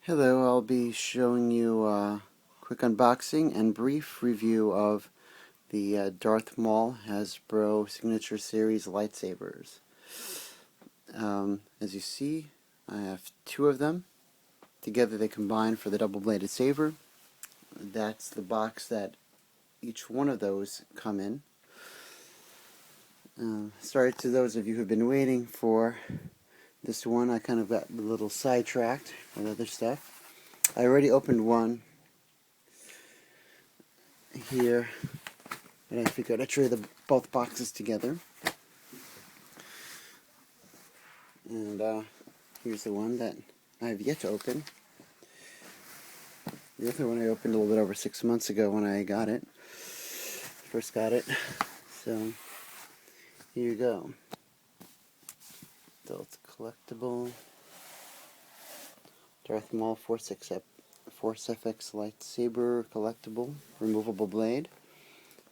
Hello, I'll be showing you a quick unboxing and brief review of the Darth Maul Hasbro Signature Series lightsabers. As you see, I have two of them. Together they combine for the double-bladed saber. That's the box that each one of those come in. Sorry to those of you who've been waiting for this one. I kind of got a little sidetracked with other stuff. I already opened one here, and I figured I'd tray both boxes together. And here's the one that I have yet to open. The other one I opened a little bit over 6 months ago when I got it. First got it. So, here you go. Adult collectible. Darth Maul Force FX LightSaber collectible. Removable blade.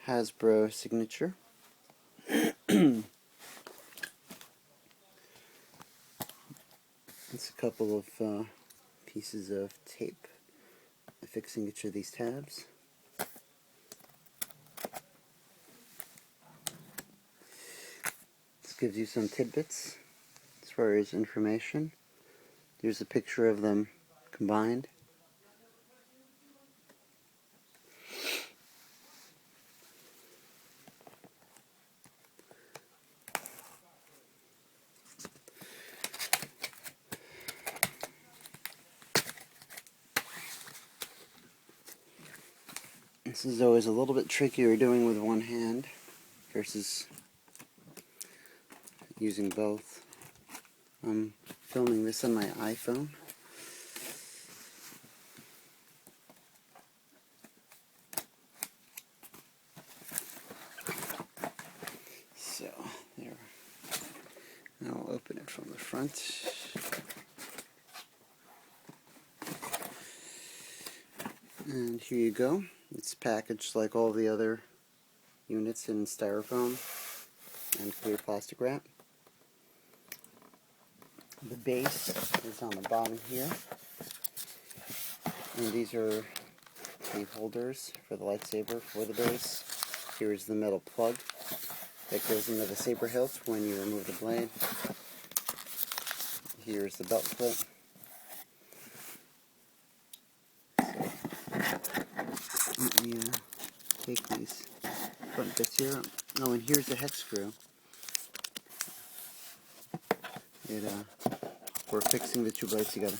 Hasbro Signature. It's a couple of pieces of tape affixing each of these tabs. This gives you some tidbits as far as information. Here's a picture of them combined. This is always a little bit trickier doing with one hand versus using both. I'm filming this on my iPhone. So, there. Now I'll open it from the front. And here you go. It's packaged like all the other units in styrofoam and clear plastic wrap. The base is on the bottom here. And these are the holders for the lightsaber for the base. Here's the metal plug that goes into the saber hilt when you remove the blade. Here's the belt clip. Let me take these front bits here. Oh, and here's the hex screw. We're fixing the two blades together.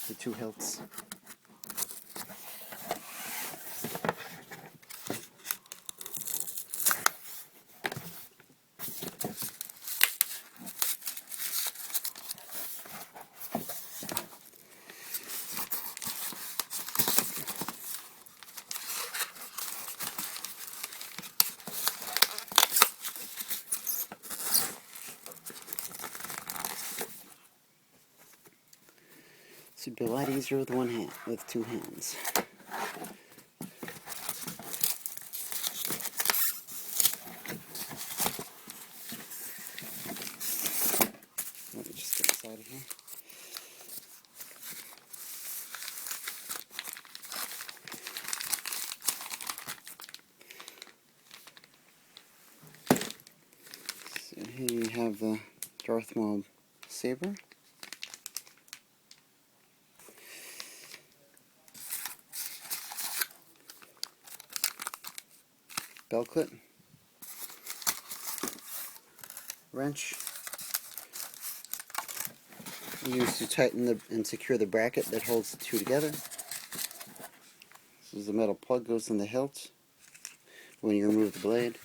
The two hilts. This would be a lot easier with one hand, with two hands. Let me just get this out of here. So here you have the Darth Maul saber. Belt clip, wrench, used to tighten and secure the bracket that holds the two together. This is the metal plug, goes in the hilt when you remove the blade.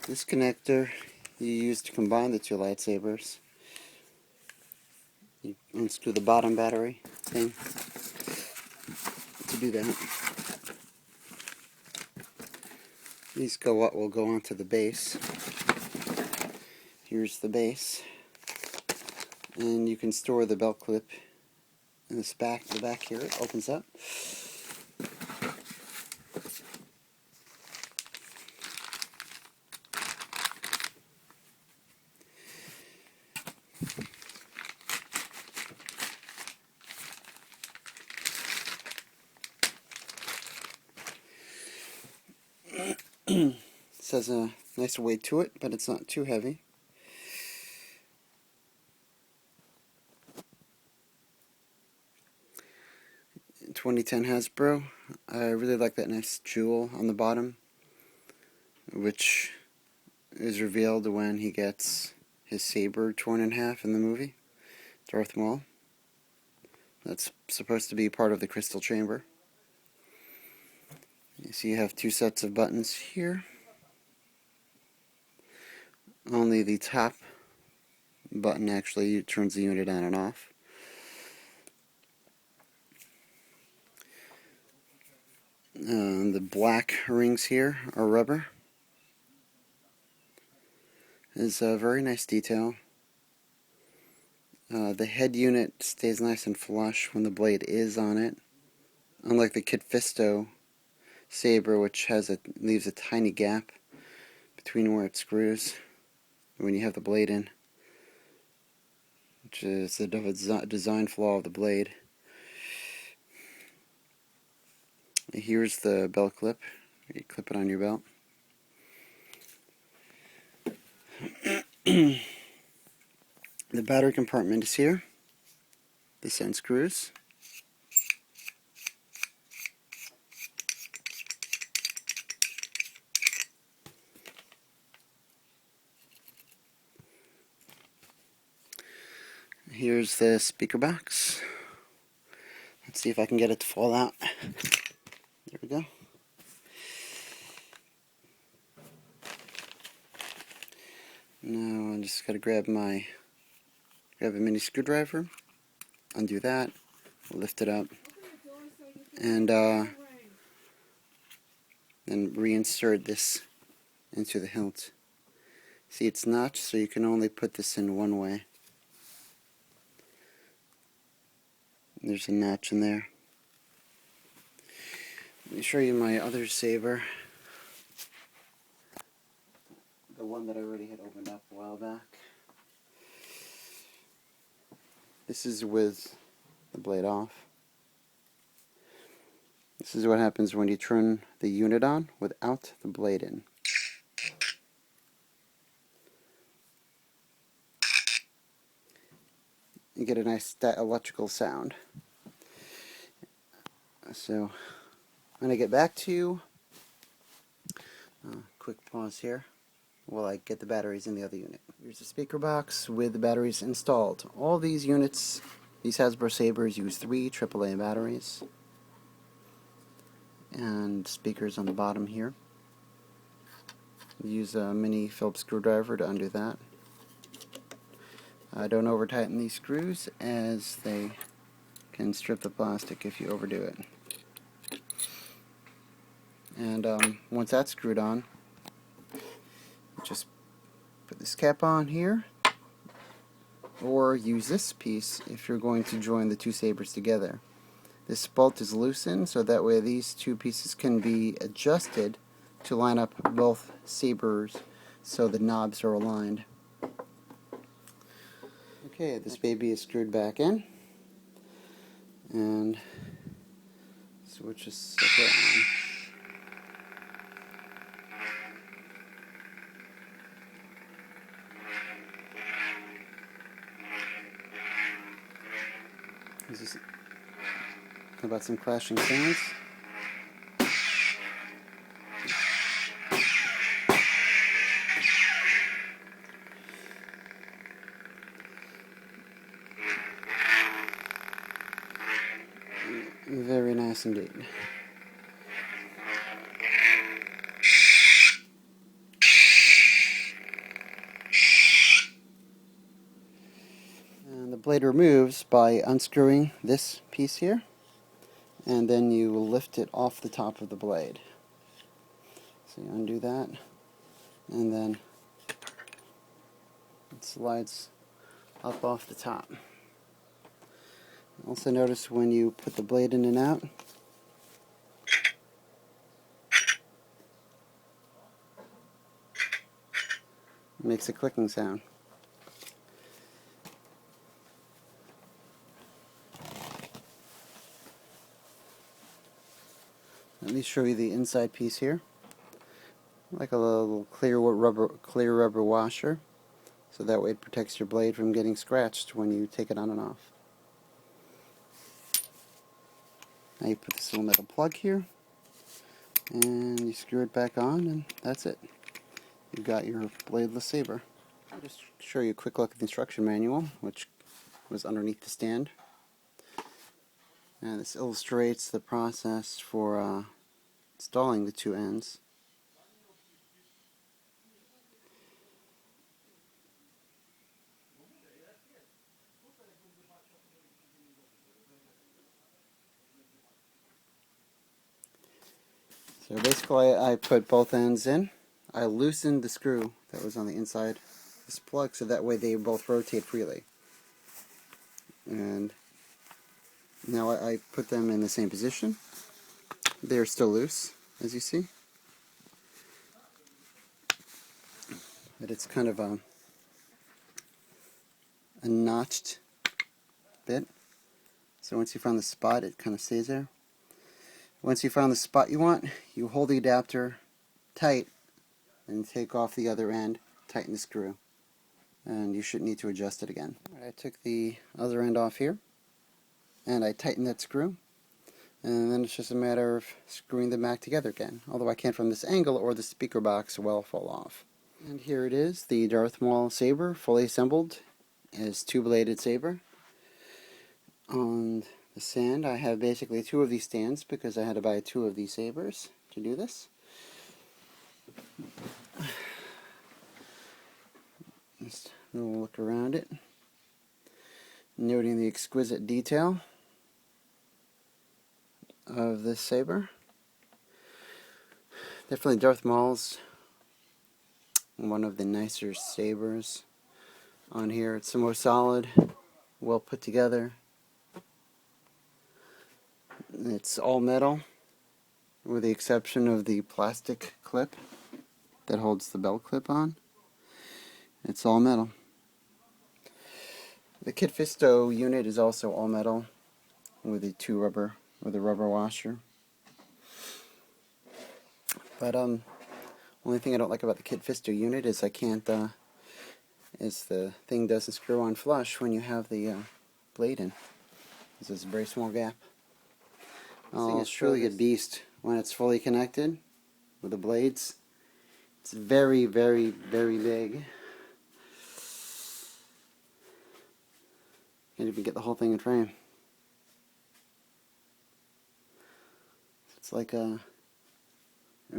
This connector you use to combine the two lightsabers. You unscrew the bottom battery thing to do that. These will go onto the base. Here's the base, and you can store the belt clip in the back here. It opens up. This has a nice weight to it, but it's not too heavy. In 2010 Hasbro. I really like that nice jewel on the bottom, which is revealed when he gets his saber torn in half in the movie, Darth Maul. That's supposed to be part of the crystal chamber. You see you have two sets of buttons here. Only the top button actually turns the unit on and off. The black rings here are rubber. It's a very nice detail. The head unit stays nice and flush when the blade is on it, unlike the Kit Fisto Saber, which leaves a tiny gap between where it screws when you have the blade in, which is the design flaw of the blade. Here's the belt clip. You clip it on your belt. The battery compartment is here. This end screws. Here's the speaker box. Let's see if I can get it to fall out. There we go. Now I just gotta grab a mini screwdriver, undo that, lift it up, and then reinsert this into the hilt. See, it's notched, so you can only put this in one way. There's a notch in there. Let me show you my other saber. The one that I already had opened up a while back. This is with the blade off. This is what happens when you turn the unit on without the blade in. You get a nice electrical sound. So, I'm going to get back to you. Quick pause here while I get the batteries in the other unit. Here's the speaker box with the batteries installed. All these units, these Hasbro Sabers, use 3 AAA batteries. And speakers on the bottom here. Use a mini Phillips screwdriver to undo that. Don't over tighten these screws, as they can strip the plastic if you overdo it. And once that's screwed on, just put this cap on here, or use this piece if you're going to join the two sabers together. This bolt is loosened, so that way these two pieces can be adjusted to line up both sabers so the knobs are aligned. Okay, this baby is screwed back in, and switch is set on. How about some clashing sounds? Very nice indeed. And the blade removes by unscrewing this piece here, and then you lift it off the top of the blade. So you undo that, and then it slides up off the top. Also notice when you put the blade in and out, it makes a clicking sound. Let me show you the inside piece here. like a little clear rubber washer, so that way it protects your blade from getting scratched when you take it on and off. Now you put this little metal plug here, and you screw it back on, and that's it. You've got your bladeless saber. I'll just show you a quick look at the instruction manual, which was underneath the stand. And this illustrates the process for installing the two ends. So basically I put both ends in. I loosened the screw that was on the inside of this plug so that way they both rotate freely. And now I put them in the same position. They're still loose, as you see. But it's kind of a notched bit. So once you find the spot, it kind of stays there. Once you found the spot you want, you hold the adapter tight and take off the other end, tighten the screw, and you shouldn't need to adjust it again. I took the other end off here, and I tightened that screw, and then it's just a matter of screwing them back together again, although I can't from this angle or the speaker box will fall off. And here it is, the Darth Maul LightSaber, fully assembled as two-bladed saber. On the stand, I have basically two of these stands because I had to buy two of these sabers to do this. Just a little look around it, noting the exquisite detail of this saber. Definitely Darth Maul's one of the nicer sabers on here. It's the most solid, well put together. It's all metal, with the exception of the plastic clip that holds the belt clip on. It's all metal. The Kit Fisto unit is also all metal, with a rubber washer. But only thing I don't like about the Kit Fisto unit is is the thing doesn't screw on flush when you have the blade in. There's a very small gap. This thing is truly a beast when it's fully connected with the blades. It's very, very, very big. Can't even get the whole thing in frame. It's like you're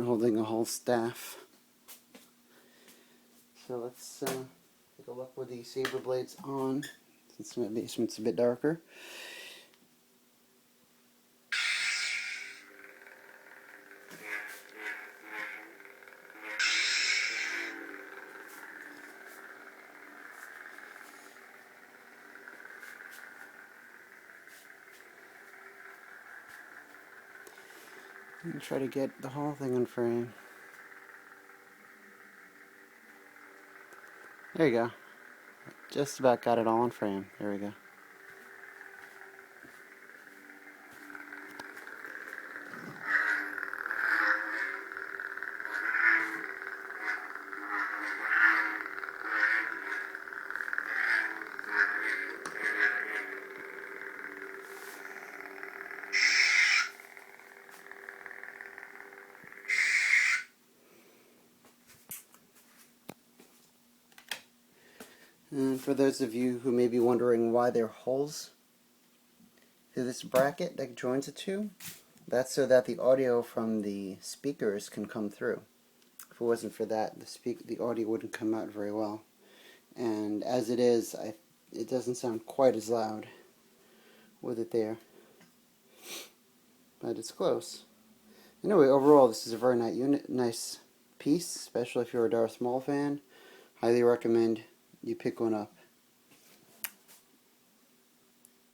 holding a whole staff. So let's take a look with the saber blades on, since my basement's a bit darker. And try to get the whole thing in frame. There you go. Just about got it all in frame. There we go. And for those of you who may be wondering why there are holes through this bracket that joins the two, that's so that the audio from the speakers can come through. If it wasn't for that, the audio wouldn't come out very well. And as it is, it doesn't sound quite as loud with it there. But it's close. Anyway, overall, this is a very nice piece, especially if you're a Darth Maul fan. Highly recommend you pick one up.